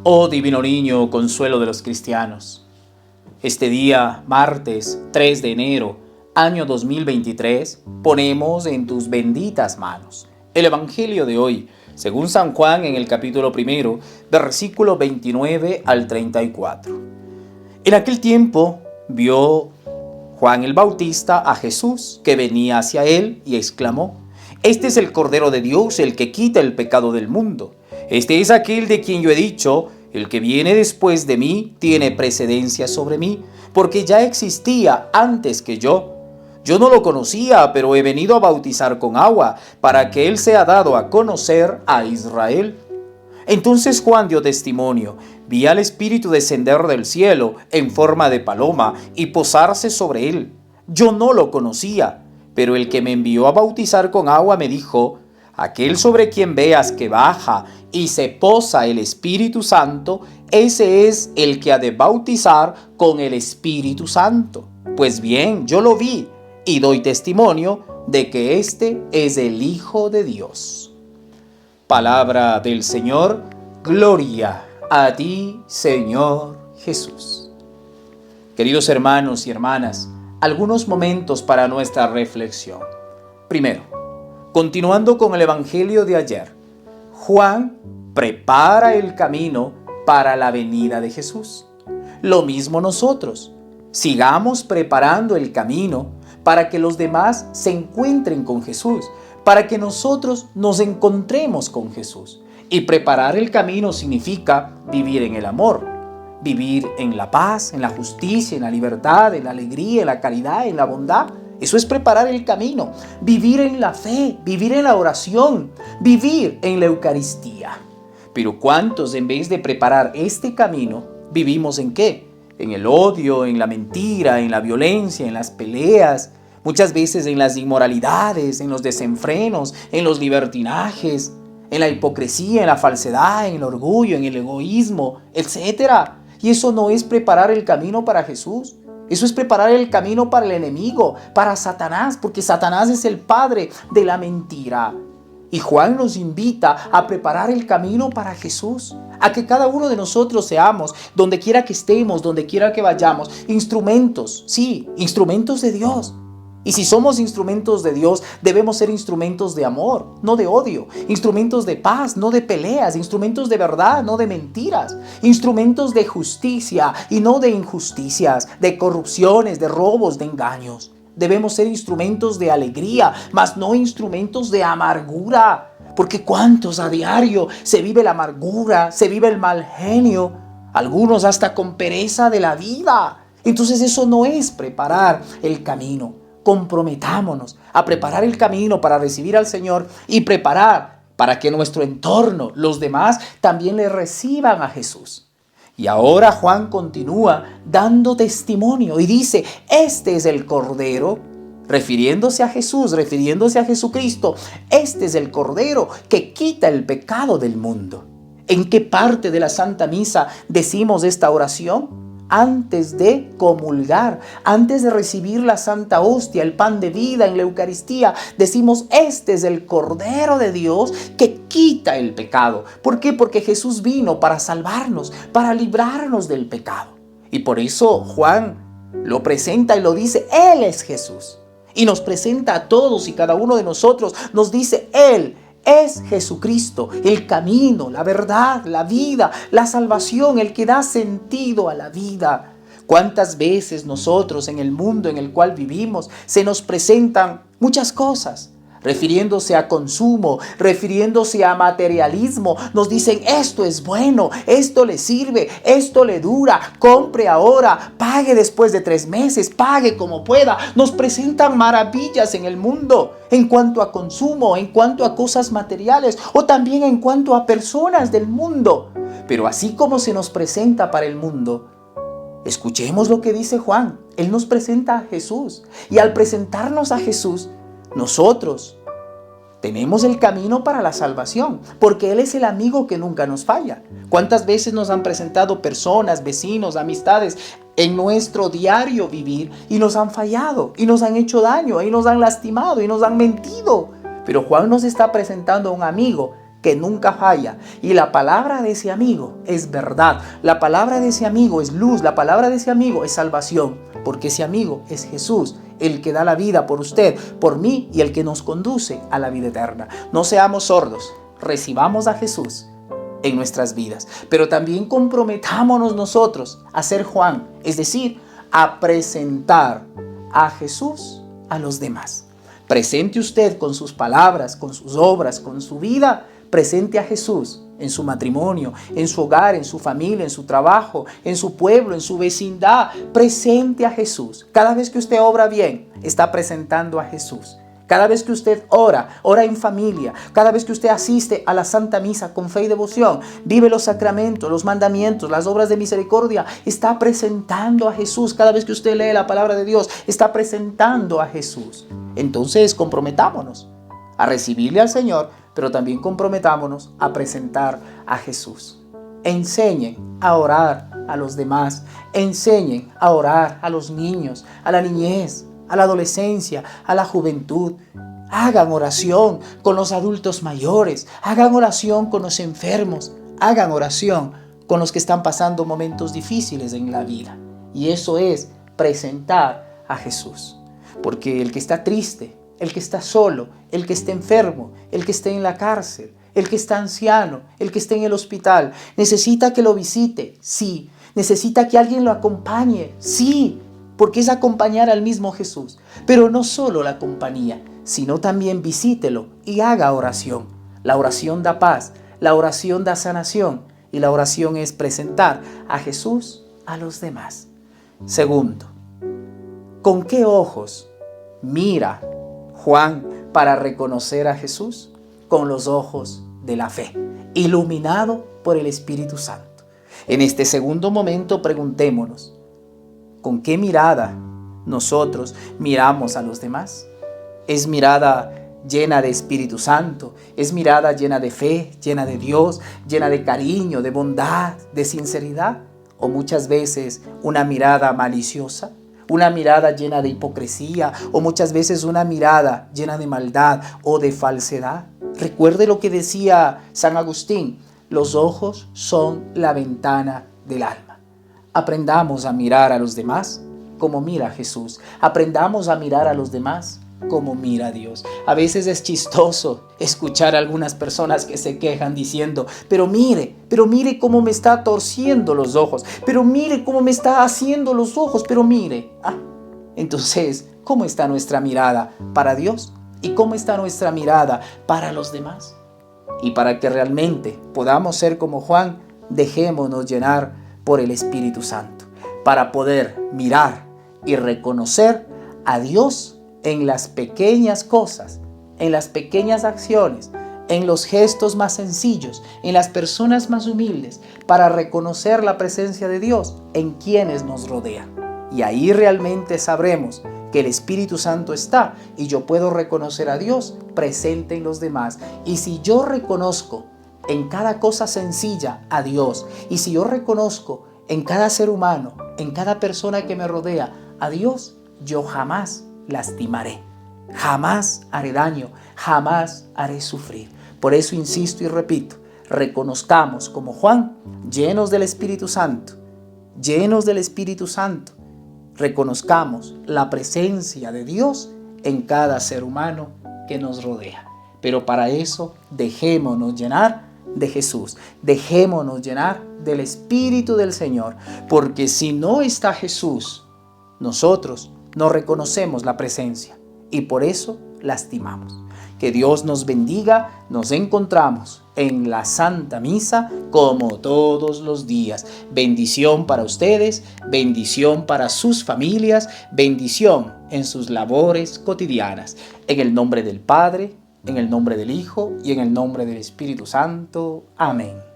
Oh divino niño, consuelo de los cristianos. Este día, martes 3 de enero, año 2023, ponemos en tus benditas manos el Evangelio de hoy, según San Juan en el capítulo 1, versículo 29 al 34. En aquel tiempo vio Juan el Bautista a Jesús que venía hacia él y exclamó: Este es el Cordero de Dios, el que quita el pecado del mundo. Este es aquel de quien yo he dicho: el que viene después de mí tiene precedencia sobre mí, porque ya existía antes que yo. Yo no lo conocía, pero he venido a bautizar con agua, para que él sea dado a conocer a Israel. Entonces Juan dio testimonio: vi al Espíritu descender del cielo en forma de paloma y posarse sobre él. Yo no lo conocía, pero el que me envió a bautizar con agua me dijo: aquel sobre quien veas que baja y se posa el Espíritu Santo, ese es el que ha de bautizar con el Espíritu Santo. Pues bien, yo lo vi y doy testimonio de que este es el Hijo de Dios. Palabra del Señor. Gloria a ti, Señor Jesús. Queridos hermanos y hermanas, algunos momentos para nuestra reflexión. Primero, continuando con el Evangelio de ayer, Juan prepara el camino para la venida de Jesús. Lo mismo nosotros. Sigamos preparando el camino para que los demás se encuentren con Jesús, para que nosotros nos encontremos con Jesús. Y preparar el camino significa vivir en el amor, vivir en la paz, en la justicia, en la libertad, en la alegría, en la caridad, en la bondad. Eso es preparar el camino, vivir en la fe, vivir en la oración, vivir en la Eucaristía. Pero ¿cuántos, en vez de preparar este camino, vivimos en qué? En el odio, en la mentira, en la violencia, en las peleas, muchas veces en las inmoralidades, en los desenfrenos, en los libertinajes, en la hipocresía, en la falsedad, en el orgullo, en el egoísmo, etc. Y eso no es preparar el camino para Jesús. Eso es preparar el camino para el enemigo, para Satanás, porque Satanás es el padre de la mentira. Y Juan nos invita a preparar el camino para Jesús, a que cada uno de nosotros seamos, donde quiera que estemos, donde quiera que vayamos, instrumentos, sí, instrumentos de Dios. Y si somos instrumentos de Dios, debemos ser instrumentos de amor, no de odio, instrumentos de paz, no de peleas, instrumentos de verdad, no de mentiras, instrumentos de justicia y no de injusticias, de corrupciones, de robos, de engaños. Debemos ser instrumentos de alegría, mas no instrumentos de amargura, porque cuántos a diario se vive la amargura, se vive el mal genio, algunos hasta con pereza de la vida. Entonces eso no es preparar el camino. Comprometámonos a preparar el camino para recibir al Señor y preparar para que nuestro entorno, los demás, también le reciban a Jesús. Y ahora Juan continúa dando testimonio y dice: este es el Cordero, refiriéndose a Jesús, refiriéndose a Jesucristo. Este es el Cordero que quita el pecado del mundo. ¿En qué parte de la Santa Misa decimos esta oración? Antes de comulgar, antes de recibir la Santa Hostia, el pan de vida en la Eucaristía, decimos: este es el Cordero de Dios que quita el pecado. ¿Por qué? Porque Jesús vino para salvarnos, para librarnos del pecado. Y por eso Juan lo presenta y lo dice: Él es Jesús. Y nos presenta a todos y cada uno de nosotros, nos dice: Él es Jesucristo, el camino, la verdad, la vida, la salvación, el que da sentido a la vida. ¿Cuántas veces nosotros en el mundo en el cual vivimos se nos presentan muchas cosas? Refiriéndose a consumo, refiriéndose a materialismo, nos dicen: esto es bueno, esto le sirve, esto le dura, compre ahora, pague después de 3 meses, pague como pueda. Nos presentan maravillas en el mundo en cuanto a consumo, en cuanto a cosas materiales o también en cuanto a personas del mundo. Pero así como se nos presenta para el mundo, escuchemos lo que dice Juan. Él nos presenta a Jesús y al presentarnos a Jesús, nosotros tenemos el camino para la salvación, porque Él es el amigo que nunca nos falla. ¿Cuántas veces nos han presentado personas, vecinos, amistades en nuestro diario vivir y nos han fallado, y nos han hecho daño, y nos han lastimado, y nos han mentido? Pero Juan nos está presentando a un amigo que nunca falla. Y la palabra de ese amigo es verdad. La palabra de ese amigo es luz. La palabra de ese amigo es salvación. Porque ese amigo es Jesús, el que da la vida por usted, por mí y el que nos conduce a la vida eterna. No seamos sordos. Recibamos a Jesús en nuestras vidas. Pero también comprometámonos nosotros a ser Juan. Es decir, a presentar a Jesús a los demás. Presente usted con sus palabras, con sus obras, con su vida. Presente a Jesús en su matrimonio, en su hogar, en su familia, en su trabajo, en su pueblo, en su vecindad. Presente a Jesús. Cada vez que usted obra bien, está presentando a Jesús. Cada vez que usted ora en familia, cada vez que usted asiste a la Santa Misa con fe y devoción, vive los sacramentos, los mandamientos, las obras de misericordia, está presentando a Jesús. Cada vez que usted lee la palabra de Dios, está presentando a Jesús. Entonces, comprometámonos a recibirle al Señor, pero también comprometámonos a presentar a Jesús. Enseñen a orar a los demás, enseñen a orar a los niños, a la niñez, a la adolescencia, a la juventud. Hagan oración con los adultos mayores, hagan oración con los enfermos, hagan oración con los que están pasando momentos difíciles en la vida. Y eso es presentar a Jesús. Porque el que está triste, el que está solo, el que está enfermo, el que está en la cárcel, el que está anciano, el que está en el hospital, necesita que lo visite, sí. Necesita que alguien lo acompañe, sí. Porque es acompañar al mismo Jesús. Pero no solo la compañía, sino también visítelo y haga oración. La oración da paz, la oración da sanación y la oración es presentar a Jesús a los demás. Segundo, ¿con qué ojos mira Juan para reconocer a Jesús? Con los ojos de la fe, iluminado por el Espíritu Santo. En este segundo momento preguntémonos, ¿con qué mirada nosotros miramos a los demás? ¿Es mirada llena de Espíritu Santo? ¿Es mirada llena de fe, llena de Dios, llena de cariño, de bondad, de sinceridad? ¿O muchas veces una mirada maliciosa? ¿Una mirada llena de hipocresía? ¿O muchas veces una mirada llena de maldad o de falsedad? Recuerde lo que decía San Agustín, los ojos son la ventana del alma. Aprendamos a mirar a los demás como mira Jesús. Aprendamos a mirar a los demás como mira Dios. A veces es chistoso escuchar a algunas personas que se quejan diciendo, pero mire cómo me está torciendo los ojos, pero mire cómo me está haciendo los ojos, pero mire. Entonces, ¿cómo está nuestra mirada para Dios? ¿Y cómo está nuestra mirada para los demás? Y para que realmente podamos ser como Juan, dejémonos llenar por el Espíritu Santo, para poder mirar y reconocer a Dios en las pequeñas cosas, en las pequeñas acciones, en los gestos más sencillos, en las personas más humildes, para reconocer la presencia de Dios en quienes nos rodean. Y ahí realmente sabremos que el Espíritu Santo está y yo puedo reconocer a Dios presente en los demás. Y si yo reconozco en cada cosa sencilla a Dios, y si yo reconozco en cada ser humano, en cada persona que me rodea a Dios, yo jamás lastimaré, jamás haré daño, jamás haré sufrir. Por eso insisto y repito, reconozcamos como Juan, llenos del Espíritu Santo, reconozcamos la presencia de Dios en cada ser humano que nos rodea. Pero para eso dejémonos llenar de Jesús, dejémonos llenar del Espíritu del Señor, porque si no está Jesús, nosotros no reconocemos la presencia y por eso lastimamos. Que Dios nos bendiga. Nos encontramos en la Santa Misa como todos los días. Bendición para ustedes, bendición para sus familias, bendición en sus labores cotidianas. En el nombre del Padre, en el nombre del Hijo y en el nombre del Espíritu Santo. Amén.